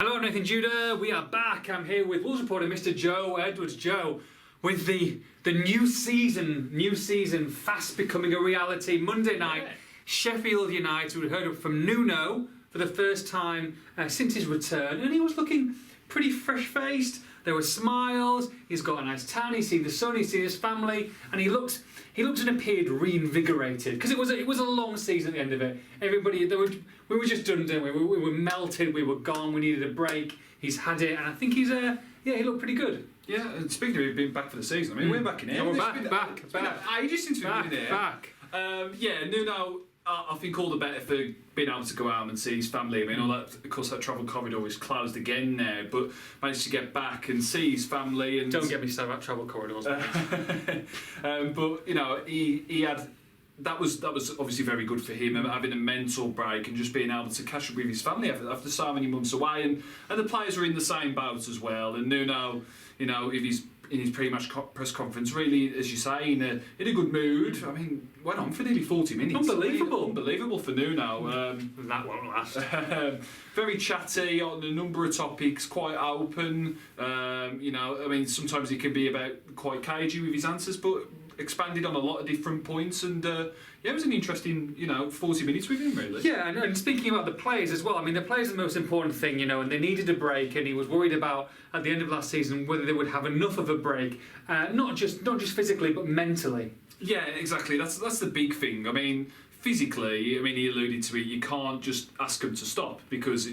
Hello, I'm Nathan Judah. We are back. I'm here with Wolves reporter Mr. Joe Edwards. Joe, with the new season fast becoming a reality. Monday night, Sheffield United. We heard from Nuno for the first time since his return, and he was looking pretty fresh-faced. There were smiles. He's got a nice tan. He's seen the sun. He's seen his family, and he looked and appeared reinvigorated because it was a long season at the end of it. We were just done, didn't we? We were melted. We were gone. We needed a break. He's had it, and I think he looked pretty good. Yeah, and speaking of being back for the season, I mean, we're back in here. Yeah, we're back. Ages since we've been in here. Back. Nuno, I think all the better for being able to go out and see his family. I mean, all that, of course, that travel corridor is closed again now, but managed to get back and see his family. And Don't get me started about travel corridors. But you know, he had. That was obviously very good for him, having a mental break and just being able to catch up with his family after so many months away. And the players were in the same boat as well. And Nuno, you know, if he's in his pre-match press conference, really, as you say, in a good mood. I mean, went on for nearly 40 minutes. Unbelievable for Nuno. That won't last. Very chatty on a number of topics, quite open. You know, I mean, sometimes he can be quite cagey with his answers, but expanded on a lot of different points, and it was an interesting, 40 minutes with him, really. Yeah, and speaking about the players as well, I mean, the players are the most important thing, and they needed a break, and he was worried about, at the end of last season, whether they would have enough of a break, not just physically, but mentally. Yeah, exactly. That's the big thing. I mean, physically, he alluded to it, you can't just ask them to stop, because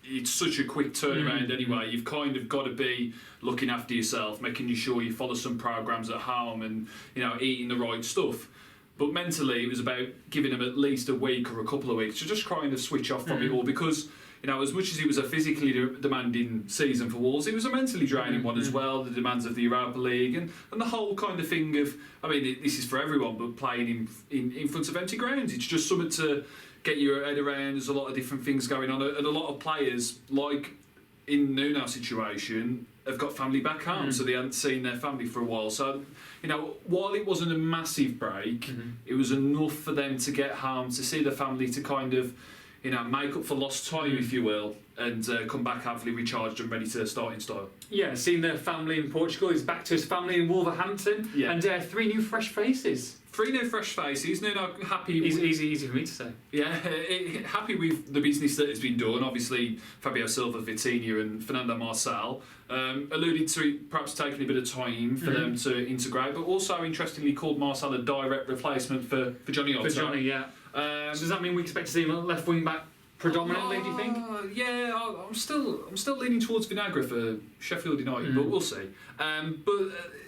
it's such a quick turnaround anyway. You've kind of got to be looking after yourself, making sure you follow some programs at home and, eating the right stuff. But mentally, it was about giving them at least a week or a couple of weeks to just kind of switch off from it all, because, as much as it was a physically demanding season for Wolves, it was a mentally draining one as well, the demands of the Europa League and the whole kind of thing of, this is for everyone, but playing in front of empty grounds. It's just something to get your head around. There's a lot of different things going on, and a lot of players, like in Nuno's situation, have got family back home, so they hadn't seen their family for a while. So, while it wasn't a massive break, it was enough for them to get home, to see the family, to kind of, make up for lost time, if you will, and come back hopefully recharged and ready to start in style. Yeah, seeing their family in Portugal. He's back to his family in Wolverhampton, and 3 new fresh faces. 3 new fresh faces. Nuno happy. Easy for me to say. Yeah, happy with the business that has been done. Obviously, Fabio Silva, Vitinha, and Fernando Marçal alluded to it perhaps taking a bit of time for them to integrate, but also interestingly called Marçal a direct replacement for Johnny Otto. For Johnny, yeah. So does that mean we expect to see him left wing back predominantly? Do you think? Yeah, I'm still leaning towards Vinagre for Sheffield United, but we'll see.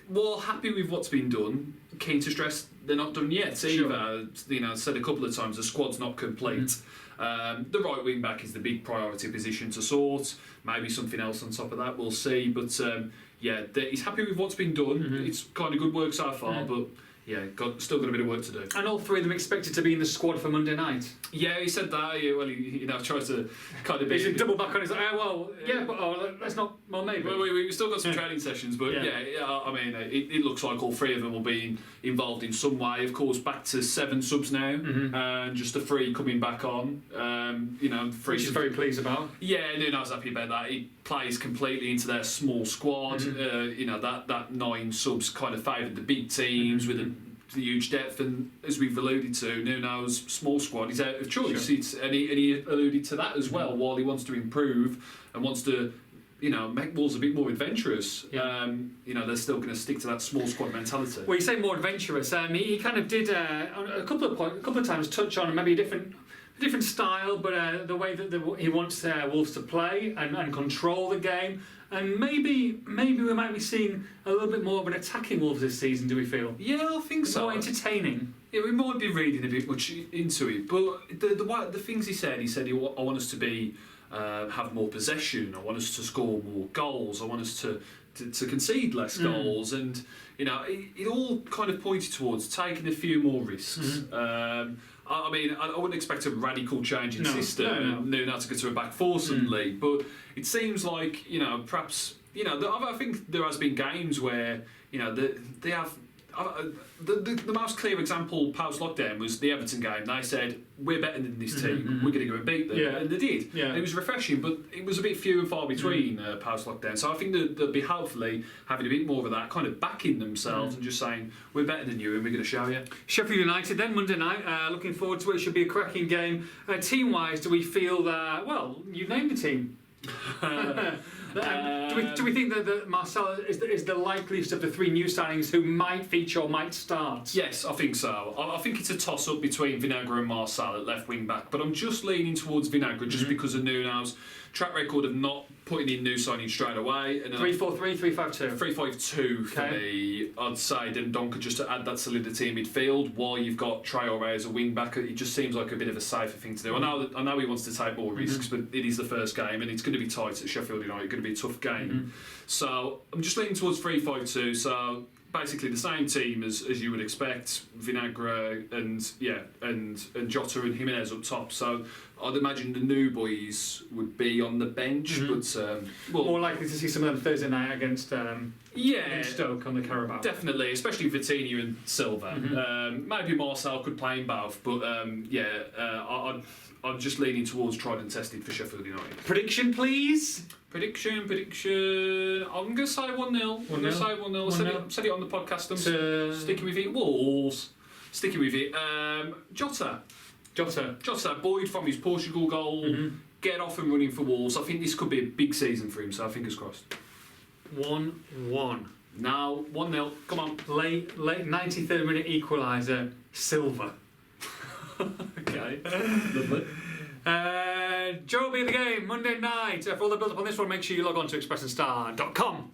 While happy with what's been done, keen to stress they're not done yet either. Sure. Said a couple of times the squad's not complete. The right wing back is the big priority position to sort. Maybe something else on top of that, we'll see. But he's happy with what's been done. It's kind of good work so far, but. Yeah, still got a bit of work to do. And all 3 of them expected to be in the squad for Monday night. Yeah, he said that. He tries to kind of be. He double back on his. But let's not. Well, maybe. We've still got some training sessions, but it looks like all 3 of them will be involved in some way. Of course, back to 7 subs now, and just the 3 coming back on. 3. Which is very pleased about. Yeah, Nuno's happy about that. He plays completely into their small squad. That 9 subs kind of favoured the big teams with the huge depth, and as we've alluded to, Nuno's small squad is out of choice. Sure. And he alluded to that as well. While he wants to improve and wants to, make Wolves a bit more adventurous, they're still going to stick to that small squad mentality. Well, you say more adventurous. He kind of did a couple of times touch on maybe a different style, but the way that he wants Wolves to play and control the game. And maybe we might be seeing a little bit more of an attacking Wolves this season, do we feel? Yeah, I think so. More entertaining. Yeah, we might be reading a bit much into it, but the things he said, I want us to be have more possession, I want us to score more goals, I want us to concede less goals, and it all kind of pointed towards taking a few more risks. I wouldn't expect a radical change in system and Nuno to go to a back 4 suddenly, but it seems like perhaps I think there has been games where they have the most clear example post lockdown was the Everton game. They said, we're better than this team, we're going to go and beat them. Yeah. And they did. Yeah. And it was refreshing, but it was a bit few and far between post lockdown. So I think they'll be hopefully having a bit more of that, kind of backing themselves and just saying, we're better than you and we're going to show you. Sheffield United then, Monday night. Looking forward to it. It should be a cracking game. Team-wise, do we feel that, well, you named the team. Do we think that Marcel is the likeliest of the three new signings who might feature or might start? Yes, I think so. I think it's a toss-up between Vinagre and Marcel at left wing-back, but I'm just leaning towards Vinagre just because of Nuno's track record of not putting in new signings straight away. 3-4-3, 3-5-2. 3-5-2 for me. I'd say Dendoncker just to add that solidity in midfield while you've got Traoré as a wing-back. It just seems like a bit of a safer thing to do. I know he wants to take more risks, but it is the first game and it's going to be tight at Sheffield United. It's going to be a tough game. So I'm just leaning towards 3-5-2. So basically the same team as you would expect, Vinagre and Jota and Jimenez up top. So I'd imagine the new boys would be on the bench, but more likely to see some of them Thursday night against Stoke on the Carabao. Definitely, especially Vitinha and Silva. Maybe Marcel could play in both, but I'm just leaning towards tried and tested for Sheffield United. Prediction, please. Prediction. I'm going to say 1-0. I'm going to say 1-0. I said it on the podcast. I'm sticking with it. Wolves. Sticking with it. Jota, buoyed from his Portugal goal. Get off and running for Wolves. I think this could be a big season for him, so fingers crossed. 1-1. Now, 1-0. Come on. Late 93rd minute equaliser, Silva. Okay. Lovely. Joe will be at the game Monday night. For all the build up on this one, make sure you log on to expressandstar.com.